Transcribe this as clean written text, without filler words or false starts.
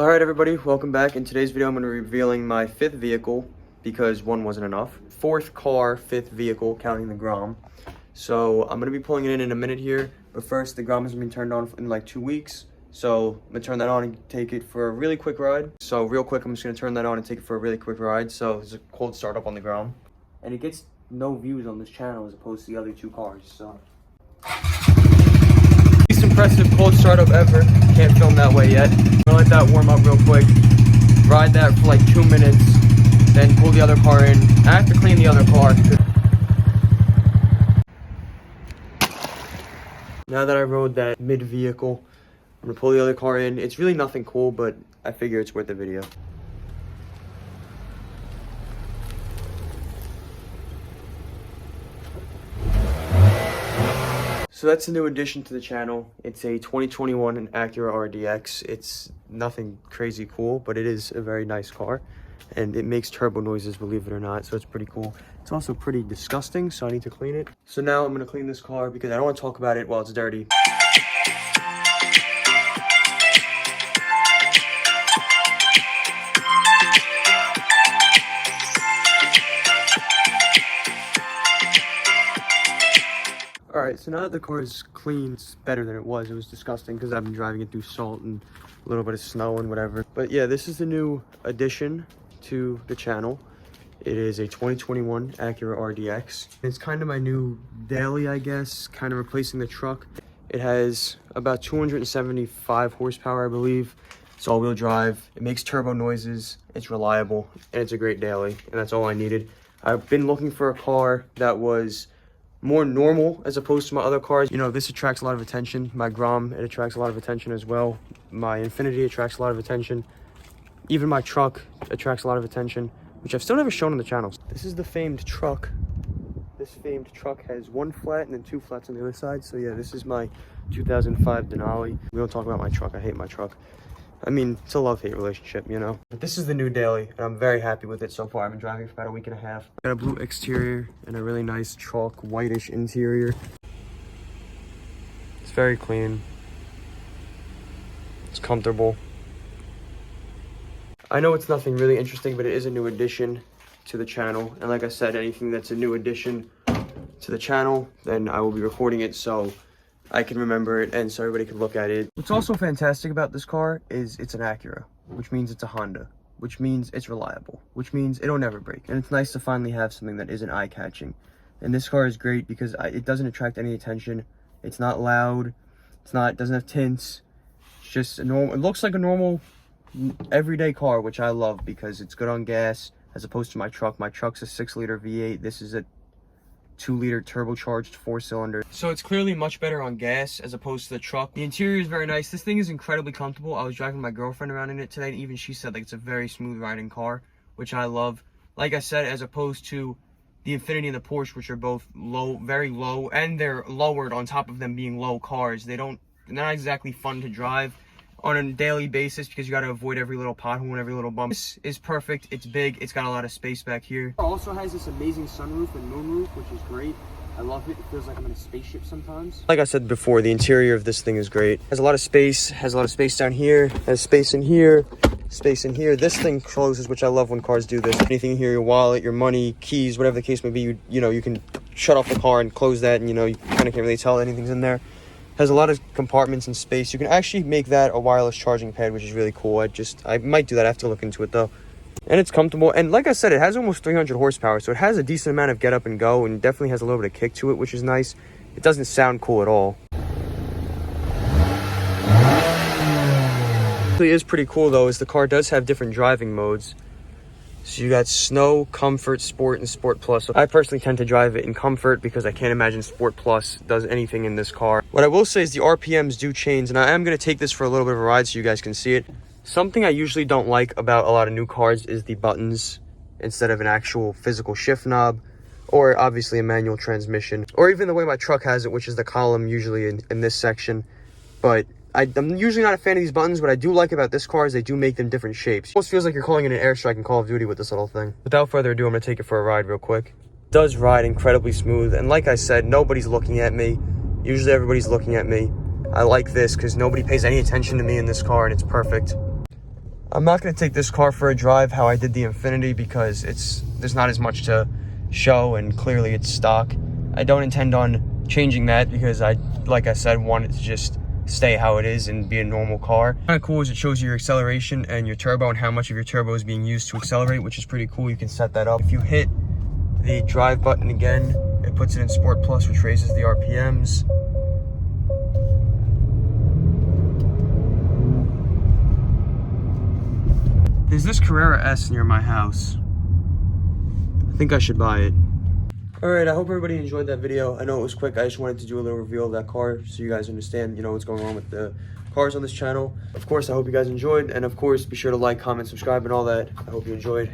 Alright everybody, welcome back. In today's video I'm going to be revealing my fifth vehicle because one wasn't enough. Fourth car, fifth vehicle, counting the Grom. So I'm going to be pulling it in a minute here, but first the Grom has been turned on in like 2 weeks. So I'm going to turn that on and take it for a really quick ride. So real quick, I'm just going to turn that on and take it for a really quick ride. So it's a cold start up on the Grom. And it gets no views on this channel as opposed to the other two cars, so. Least impressive cold startup ever. Can't film that way yet. I'm gonna let that warm up real quick. Ride that for like 2 minutes, then pull the other car in. I have to clean the other car. Now that I rode that mid vehicle, I'm gonna pull the other car in. It's really nothing cool, but I figure it's worth the video. So that's a new addition to the channel. It's a 2021 Acura RDX. It's nothing crazy cool, but it is a very nice car. And it makes turbo noises, believe it or not, so it's pretty cool. It's also pretty disgusting, so I need to clean it. So now I'm gonna clean this car because I don't want to talk about it while it's dirty. Alright, so now that the car is clean, it's better than it was. It was disgusting because I've been driving it through salt and a little bit of snow and whatever. But yeah, this is the new addition to the channel. It is a 2021 Acura RDX. It's kind of my new daily, I guess, kind of replacing the truck. It has about 275 horsepower, I believe. It's all-wheel drive. It makes turbo noises. It's reliable, and it's a great daily, and that's all I needed. I've been looking for a car that was more normal as opposed to my other cars. You know, this attracts a lot of attention. My Grom, it attracts a lot of attention as well. My Infinity attracts a lot of attention. Even my truck attracts a lot of attention, which I've still never shown on the channel. This is the famed truck. This famed truck has one flat and then two flats on the other side. So yeah, this is my 2005 Denali. We don't talk about my truck. I hate my truck. I mean, it's a love-hate relationship, you know? But this is the new daily, and I'm very happy with it so far. I've been driving for about a week and a half. Got a blue exterior and a really nice chalk whitish interior. It's very clean. It's comfortable. I know it's nothing really interesting, but it is a new addition to the channel. And like I said, anything that's a new addition to the channel, then I will be recording it so I can remember it and so everybody can look at it. What's also fantastic about this car is it's an Acura, which means it's a Honda, which means it's reliable, which means it'll never break. And it's nice to finally have something that isn't eye-catching. And this car is great because it doesn't attract any attention. It's not loud. It doesn't have tints. It's just a normal, it looks like a normal everyday car, which I love because it's good on gas as opposed to my truck. My truck's a 6-liter V8. This is a 2-liter turbocharged 4-cylinder. So it's clearly much better on gas as opposed to the truck. The interior is very nice. This thing is incredibly comfortable. I was driving my girlfriend around in it today, and even she said like it's a very smooth riding car, which I love. Like I said, as opposed to the Infiniti and the Porsche, which are both low, very low, and they're lowered on top of them being low cars. They're not exactly fun to drive on a daily basis because you got to avoid every little pothole and every little bump. This is perfect. It's big. It's got a lot of space back here. It also has this amazing sunroof and moonroof, which is great. I love it. It feels like I'm in a spaceship sometimes. Like I said before, the interior of this thing is great. Has a lot of space. Has a lot of space down here. Has space in here. Space in here. This thing closes, which I love when cars do this. Anything in here, your wallet, your money, keys, whatever the case may be, you know, you can shut off the car and close that, and you know, you kind of can't really tell anything's in there. Has a lot of compartments and space. You can actually make that a wireless charging pad, which is really cool. I might do that. I have to look into it though. And it's comfortable. And like I said, it has almost 300 horsepower, so it has a decent amount of get up and go, and definitely has a little bit of kick to it, which is nice. It doesn't sound cool at all. What is pretty cool though is the car does have different driving modes. So you got Snow, Comfort, Sport, and Sport Plus. So I personally tend to drive it in Comfort because I can't imagine Sport Plus does anything in this car. What I will say is the RPMs do change, and I am going to take this for a little bit of a ride so you guys can see it. Something I usually don't like about a lot of new cars is the buttons instead of an actual physical shift knob, or obviously a manual transmission, or even the way my truck has it, which is the column usually in this section. But I'm usually not a fan of these buttons. What I do like about this car is they do make them different shapes. It almost feels like you're calling it an airstrike in Call of Duty with this little thing. Without further ado, I'm going to take it for a ride real quick. It does ride incredibly smooth, and like I said, nobody's looking at me. Usually everybody's looking at me. I like this because nobody pays any attention to me in this car, and it's perfect. I'm not going to take this car for a drive how I did the Infiniti because there's not as much to show and clearly it's stock. I don't intend on changing that because like I said, want it to just stay how it is and be a normal car. Kind of cool is it shows you your acceleration and your turbo and how much of your turbo is being used to accelerate, which is pretty cool. You can set that up. If you hit the drive button again, it puts it in Sport Plus, which raises the RPMs. There's this Carrera S near my house. I think I should buy it. Alright, I hope everybody enjoyed that video. I know it was quick. I just wanted to do a little reveal of that car so you guys understand, what's going on with the cars on this channel. Of course, I hope you guys enjoyed. And of course, be sure to like, comment, subscribe, and all that. I hope you enjoyed.